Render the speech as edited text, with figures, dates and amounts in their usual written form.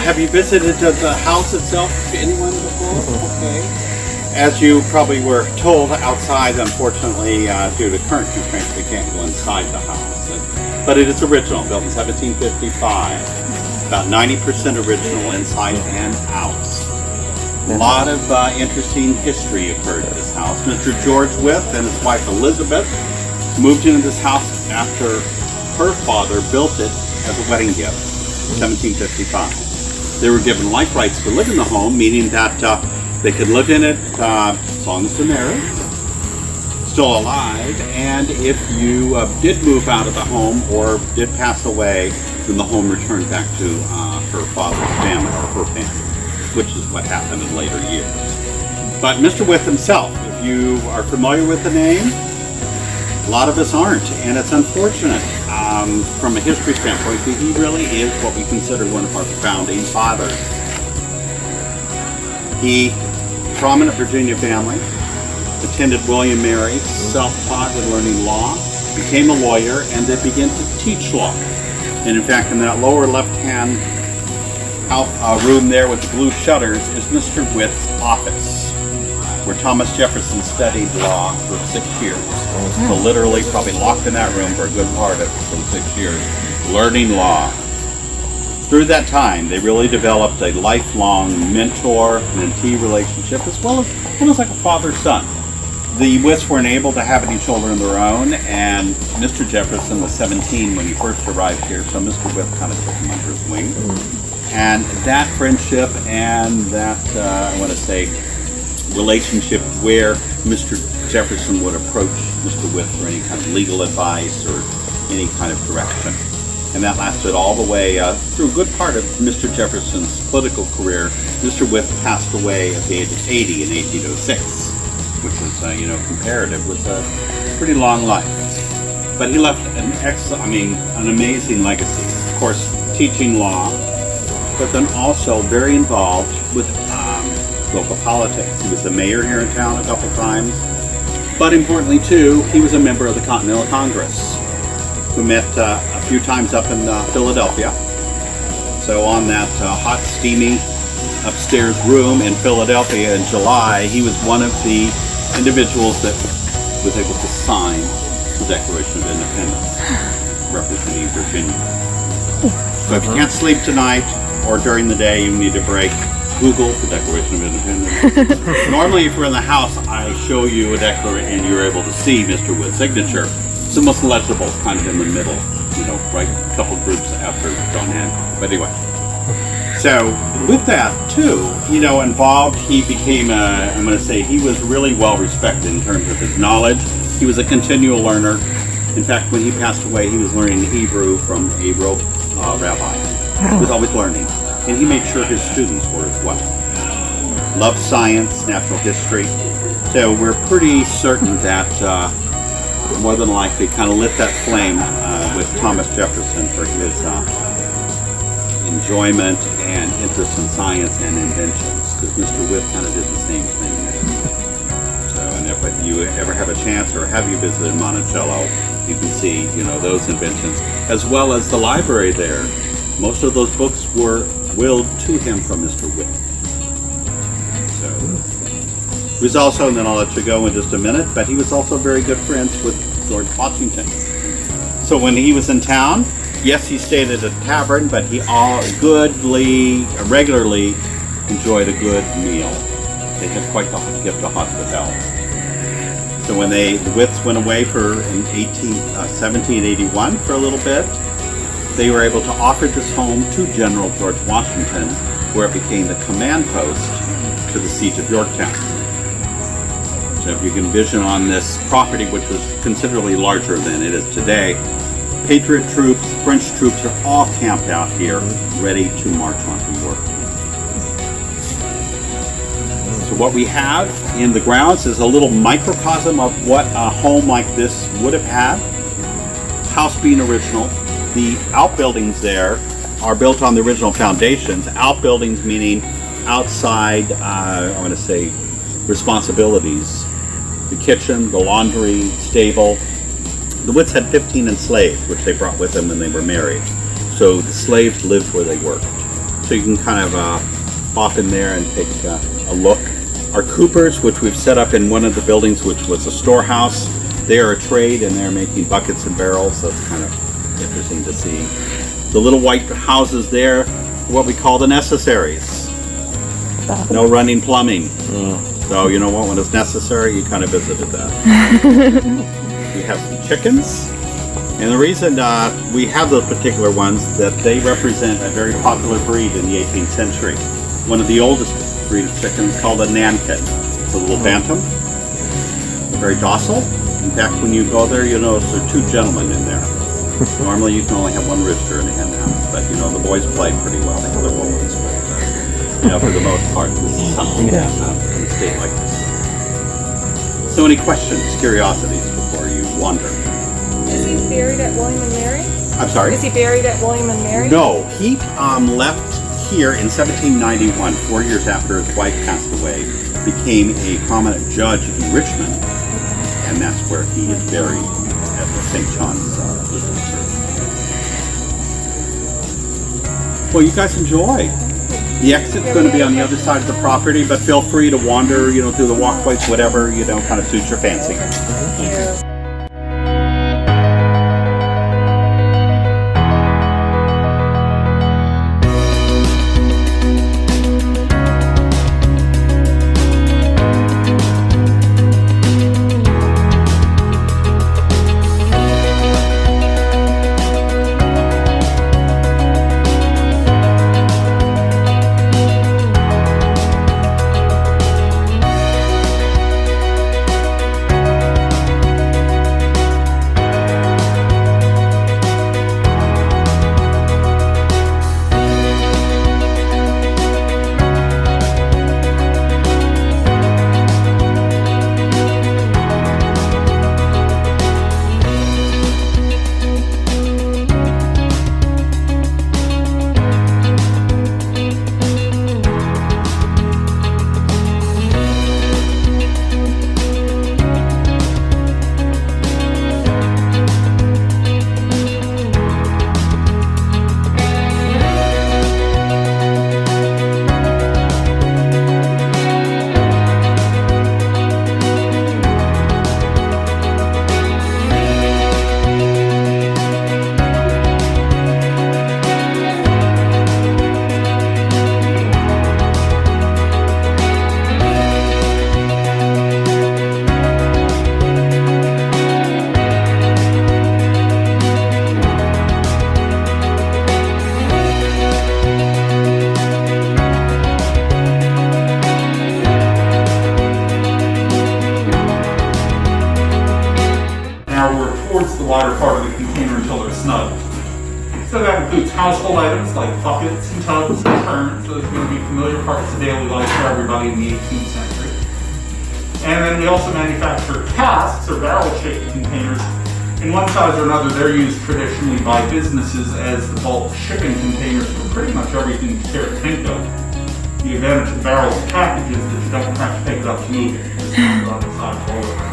have you visited the house itself? Anyone before? Okay. As you probably were told outside, unfortunately, due to current constraints, we can't go inside the house. But it is original, built in 1755. About 90% original inside and out. A lot of interesting history occurred at this house. Mr. George Wythe and his wife Elizabeth moved into this house after her father built it as a wedding gift in 1755. They were given life rights to live in the home, meaning that they could live in it as long as they're married, still alive, and if you did move out of the home or did pass away, then the home returned back to her father's family or her family, which is what happened in later years. But Mr. Wythe himself, if you are familiar with the name, a lot of us aren't, and it's unfortunate. From a history standpoint, he really is what we consider one of our founding fathers. He, prominent Virginia family, attended William Mary, self-taught in learning law, became a lawyer, and then began to teach law. And in fact, in that lower left-hand room there with the blue shutters is Mr. Wythe's office, where Thomas Jefferson studied law for 6 years. So literally probably locked in that room for a good part of those 6 years, learning law. Through that time, they really developed a lifelong mentor-mentee relationship, as well as almost like a father-son. The Wythes weren't able to have any children of their own, and Mr. Jefferson was 17 when he first arrived here, so Mr. Wythe kind of took him under his wing. And that friendship and that, I want to say, relationship where Mr. Jefferson would approach Mr. Wythe for any kind of legal advice or any kind of direction. And that lasted all the way through a good part of Mr. Jefferson's political career. Mr. Wythe passed away at the age of 80 in 1806, which was, comparative, was a pretty long life. But he left an amazing legacy. Of course, teaching law, but then also very involved with local politics. He was the mayor here in town a couple times, but importantly too, he was a member of the Continental Congress, who met a few times up in Philadelphia. So on that hot, steamy upstairs room in Philadelphia in July, he was one of the individuals that was able to sign the Declaration of Independence, representing Virginia. So if you can't sleep tonight or during the day, you need a break, Google the Declaration of Independence. Normally, if you're in the house, I show you a declaration and you're able to see Mr. Wythe's signature. It's the most legible, kind of in the middle, right a couple groups after John Hancock. But anyway, so with that too, involved, he became he was really well respected in terms of his knowledge. He was a continual learner. In fact, when he passed away, he was learning Hebrew from a rabbi. He was always learning. And he made sure his students were as well. Loved science, natural history. So we're pretty certain that more than likely kind of lit that flame with Thomas Jefferson for his enjoyment and interest in science and inventions, because Mr. Wythe kind of did the same thing. So, and if you ever have a chance or have you visited Monticello, you can see, those inventions, as well as the library there. Most of those books were willed to him from Mr. Wythe. So, he was also, and then I'll let you go in just a minute, but he was also very good friends with George Washington. So when he was in town, yes, he stayed at a tavern, but he regularly enjoyed a good meal. They had quite the gift of hospitality. So when the Wythes went away in 1781 for a little bit, they were able to offer this home to General George Washington, where it became the command post to the siege of Yorktown. So if you can envision on this property, which was considerably larger than it is today, Patriot troops, French troops are all camped out here, ready to march on to York. So what we have in the grounds is a little microcosm of what a home like this would have had. House being original. The outbuildings there are built on the original foundations. Outbuildings meaning outside, responsibilities. The kitchen, the laundry, stable. The Wythes had 15 enslaved, which they brought with them when they were married. So the slaves lived where they worked. So you can kind of pop in there and take a look. Our coopers, which we've set up in one of the buildings, which was a storehouse, they are a trade and they're making buckets and barrels. That's kind of interesting to see. The little white houses there, what we call the necessaries. No running plumbing. So you know what, when it's necessary, you kind of visited that. We have some chickens. And the reason we have those particular ones, that they represent a very popular breed in the 18th century. One of the oldest breed of chickens called a Nankin. It's a little bantam. They're very docile. In fact, when you go there, you'll notice there are two gentlemen in there. Normally you can only have one rooster in a hen house, but you know, the boys play pretty well. They have their moments, but you know, for the most part, this is something in a state like this. So any questions, curiosities before you wander? Is he buried at William and Mary? I'm sorry? Is he buried at William and Mary? No, he left here in 1791, 4 years after his wife passed away, became a prominent judge in Richmond, and that's where he is buried at the St. John's Lutheran Church. Well, you guys enjoy. The exit's going to be on the other side of the property, but feel free to wander, you know, through the walkways, whatever, you know, kind of suits your fancy. Thank you. Water part of the container until they're snug. So that includes household items like buckets and tubs and churns. Those are going to be familiar parts of daily life for everybody in the 18th century. And then we also manufacture casks or barrel-shaped containers. In one size or another, they're used traditionally by businesses as the bulk shipping containers for pretty much everything you care to think of. The advantage of barrels and packages is that you don't have to pick it up to move it. It's on the side all over.